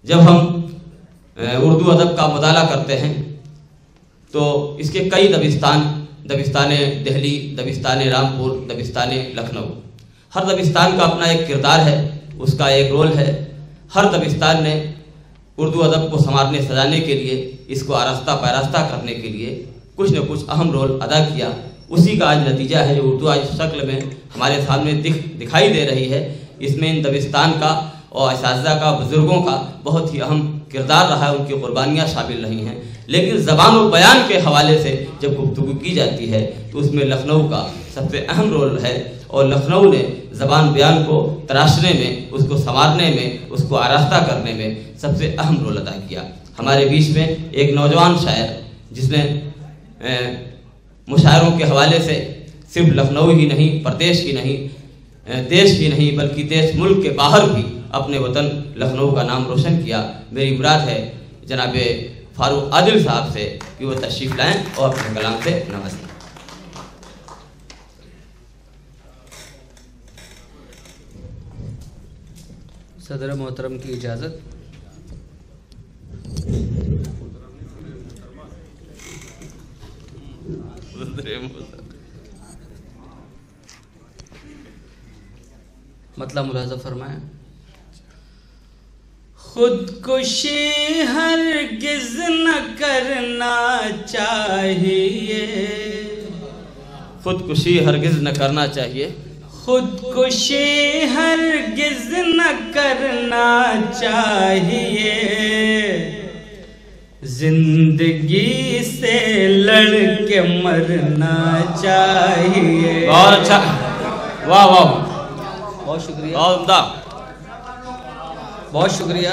جب ہم اردو ادب کا مطالعہ کرتے ہیں تو اس کے کئی دبستان دہلی، دبستان رامپور، دبستان لکھنؤ، ہر دبستان کا اپنا ایک کردار ہے، اس کا ایک رول ہے۔ ہر دبستان نے اردو ادب کو سنوارنے سجانے کے لیے، اس کو آراستہ پیراستہ کرنے کے لیے کچھ نہ کچھ اہم رول ادا کیا۔ اسی کا آج نتیجہ ہے جو اردو آج شکل میں ہمارے سامنے دکھائی دے رہی ہے۔ اس میں ان دبستان کا اور اساتذہ کا، بزرگوں کا بہت ہی اہم کردار رہا ہے، ان کی قربانیاں شامل رہی ہیں۔ لیکن زبان و بیان کے حوالے سے جب گفتگو کی جاتی ہے تو اس میں لکھنؤ کا سب سے اہم رول ہے، اور لکھنؤ نے زبان بیان کو تراشنے میں، اس کو سنوارنے میں، اس کو آراستہ کرنے میں سب سے اہم رول ادا کیا۔ ہمارے بیچ میں ایک نوجوان شاعر جس نے مشاعروں کے حوالے سے صرف لکھنؤ ہی نہیں، پردیش ہی نہیں، دیش ہی نہیں، بلکہ دیش ملک کے باہر بھی اپنے وطن لکھنؤ کا نام روشن کیا۔ میری مراد ہے جناب فاروق عادل صاحب سے کہ وہ تشریف لائیں اور اپنے کلام سے نوازیں۔ صدر محترم کی اجازت۔ مطلب ملاحظہ فرمائیں۔ خودکشی ہرگز نہ کرنا چاہیے، خودکشی ہرگز نہ کرنا چاہیے، خودکشی ہرگز نہ کرنا چاہیے، زندگی سے لڑ کے مرنا چاہیے۔ بہت اچھا، واہ واہ، بہت شکریہ، بہت عمدہ، بہت شکریہ۔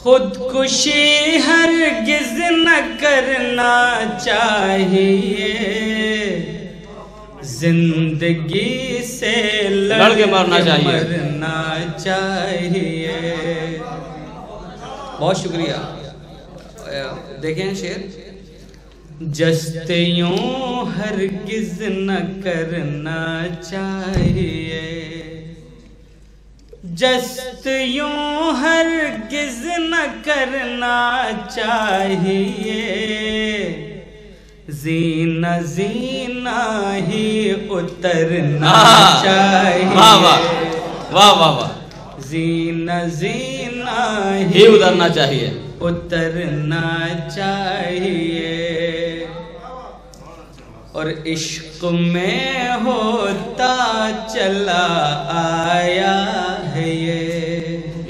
خودکشی ہرگز نہ کرنا چاہیے، زندگی سے لڑ کے مرنا چاہیے، مرنا چاہیے۔ بہت شکریہ۔ دیکھیں شعر، جست یوں ہرگز نہ کرنا چاہیے، جست یوں ہرگز نہ کرنا چاہیے، زینہ زینہ ہی اترنا چاہیے، واہ واہ واہ واہ واہ، زینہ زینہ ہی اترنا چاہیے، اترنا چاہیے۔ اور عشق میں ہوتا چلا آیا ہے یہ،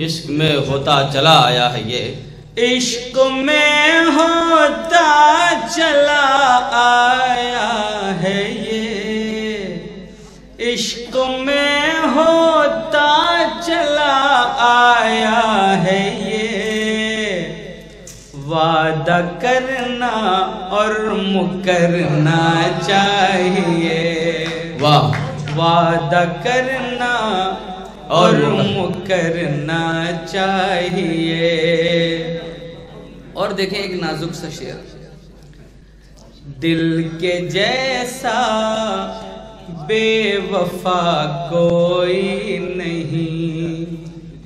عشق میں ہوتا چلا آیا ہے یہ، عشق میں ہوتا چلا آیا ہے یہ، عشق میں ہوتا چلا آیا ہے یہ، وعدہ کرنا اور مکرنا چاہیے، واہ، وعدہ کرنا اور مکرنا چاہیے۔ اور دیکھیں ایک نازک سا شعر، دل کے جیسا بے وفا کوئی نہیں،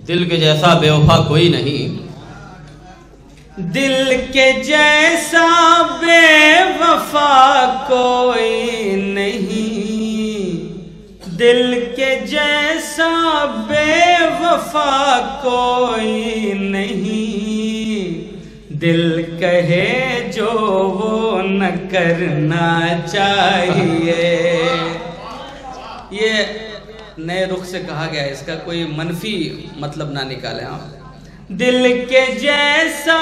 دل کے جیسا بے وفا کوئی نہیں، دل کے جیسا بے وفا کوئی نہیں، دل کے جیسا بے وفا کوئی نہیں، دل کہے جو وہ نہ کرنا چاہیے۔ یہ نئے رخ سے کہا گیا ہے، اس کا کوئی منفی مطلب نہ نکالیں آپ۔ دل کے جیسا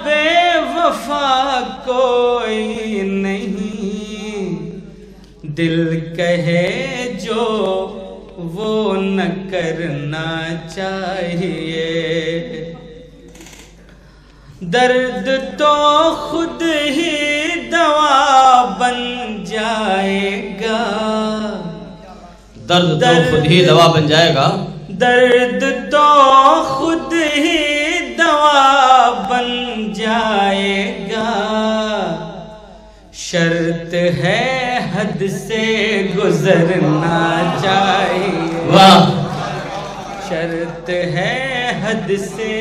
بے وفا کوئی نہیں، دل کہے جو وہ نہ کرنا چاہیے، درد تو خود ہی دوا بن جائے گا، درد تو خود ہی دوا بن جائے گا، درد تو خود ہی دوا بن جائے گا، شرط ہے حد سے گزرنا چاہیے، واہ، شرط ہے حد سے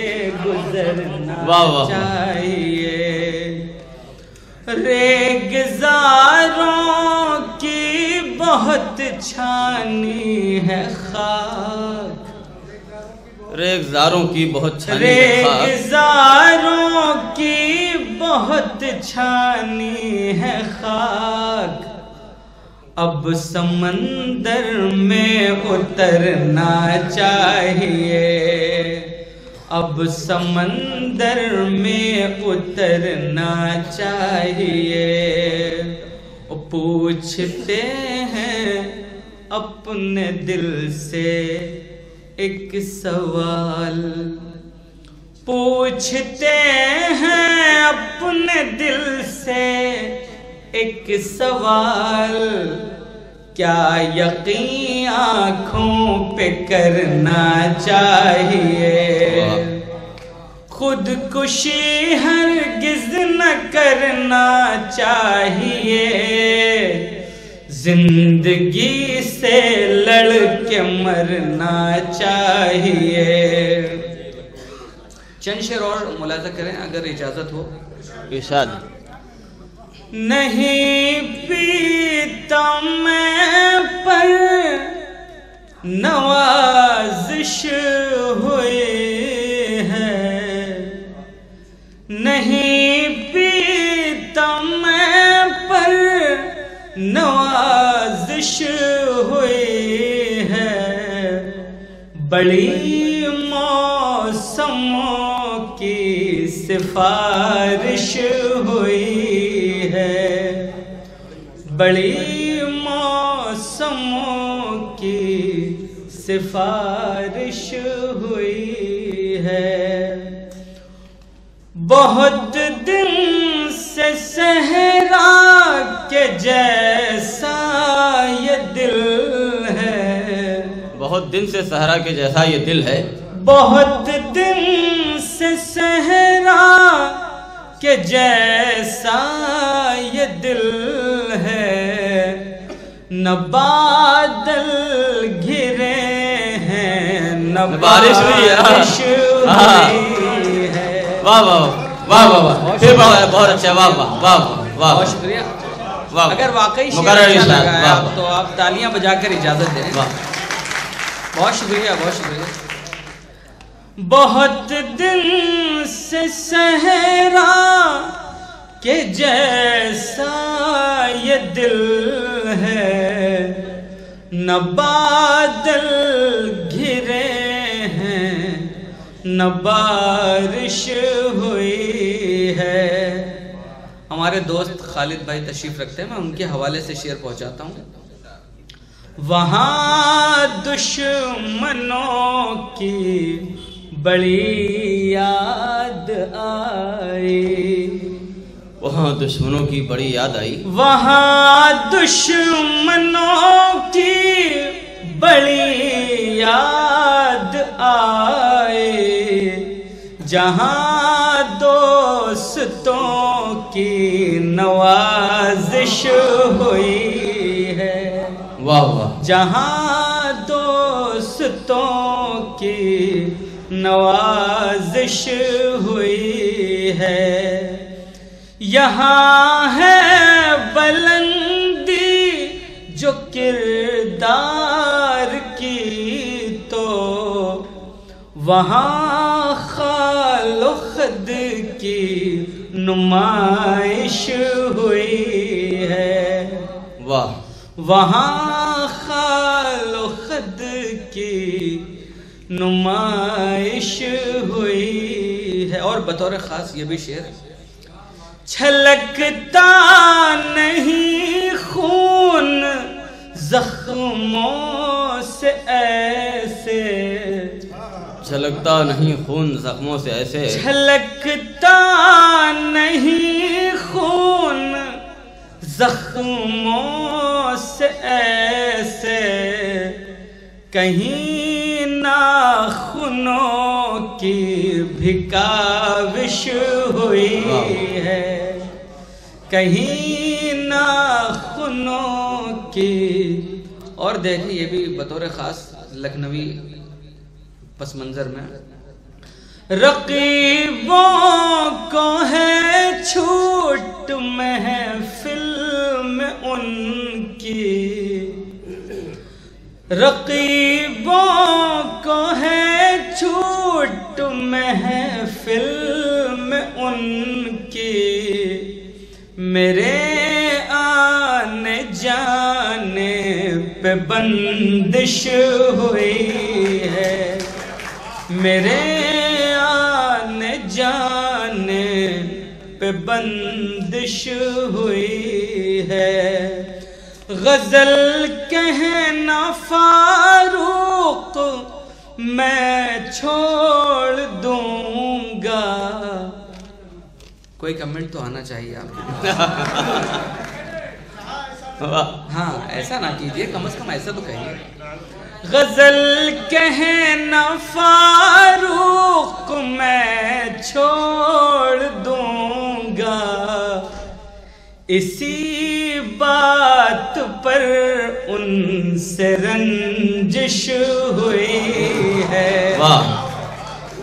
گزرنا واہ واہ چاہیے، ریگزاروں کی بہت چھانی ہے خاک، ریگزاروں کی بہت چھانی ہے خاک، ریگزاروں کی بہت چھانی ہے خاک، اب سمندر میں اترنا چاہیے، اب سمندر میں اترنا چاہیے، پوچھتے ہیں اپنے دل سے ایک سوال، پوچھتے ہیں اپنے دل سے ایک سوال، کیا یقین آنکھوں پہ کرنا چاہیے، خودکشی ہرگز نہ کرنا چاہیے، زندگی سے لڑ کے مرنا چاہیے۔ چند شعر اور ملاحظہ کریں اگر اجازت ہو۔ ارشاد۔ نہیں پیتا میں پر نوازش ہوئی ہے، نہیں پیتا میں پر نوازش ہوئی ہے، بڑی موسموں کی سفارش ہوئی ہے، بڑی موسموں کی سفارش ہوئی ہے، بہت دن سے صحرا کے جیسا یہ دل ہے، بہت دن سے صحرا کے جیسا یہ دل ہے، بہت دن سے صحرا کے جیسا یہ دل ہے، نہ بادل گھرے ہیں نہ بارش ہوئی ہے، واہ واہ واہ واہ واہ، پھر بہت اچھا، واہ واہ واہ واہ، بہت شکریہ۔ اگر واقعی شعر اچھا لگا ہے تو آپ تالیاں بجا کر اجازت دیں۔ بہت شکریہ، بہت شکریہ۔ بہت دن سے صحرا کے جیسا یہ دل ہے، نہ بادل گھرے ہیں نہ بارش ہوئی ہے۔ ہمارے دوست خالد بھائی تشریف رکھتے ہیں، میں ان کے حوالے سے شعر پہنچاتا ہوں۔ وہاں دشمنوں کی بڑی یاد آئی، وہاں دشمنوں کی بڑی یاد آئی، وہاں دشمنوں کی بڑی یاد آئی، جہاں دوستوں کی نوازش ہوئی ہے، واہ واہ، جہاں دوستوں کی نوازش ہوئی ہے، یہاں ہے بلندی جو کردار کی تو وہاں خال و خد کی نمائش ہوئی ہے، واہ، وہاں خال و خد کی نمائش ہوئی ہے۔ اور بطور خاص یہ بھی شعر ہے، چھلکتا نہیں خون زخموں سے ایسے، چھلکتا نہیں خون زخموں سے ایسے، چھلکتا نہیں خون زخموں سے ایسے، کہیں ناخنوں کی بھی کاوش ہوئی ہے، کہیں ناخنوں کی۔ اور دیکھیں یہ بھی بطور خاص لکھنوی پس منظر میں رقیبوں کو ہے چھوٹ محفل میں ان کی، رقیبوں کو ہے چھوٹ محفل میں ان کی، میرے آنے جانے پہ بندش ہوئی ہے، میرے آنے جانے پہ بندش ہوئی ہے، غزل کہنا فاروق میں چھوڑ دوں گا. کوئی کمنٹ تو آنا چاہیے آپ ہاں ایسا نہ کیجئے، کم از کم ایسا تو کہیے. غزل کہنا فاروق میں چھوڑ دوں گا، اسی بات پر ان سے رنجش ہوئی ہے،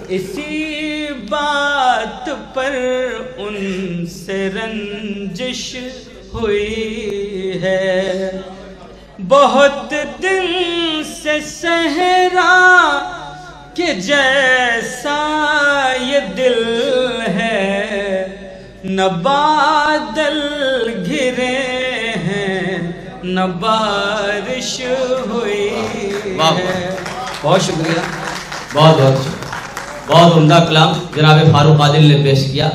اسی بات پر ان سے رنجش ہوئی ہے. بہت دن سے صحرا کے جیسا یہ دل ہے، نہ بادل گھرے ہیں نہ بارش ہوئی ہے. بہت شکریہ، بہت عمدہ کلام جناب فاروق عادل نے پیش کیا.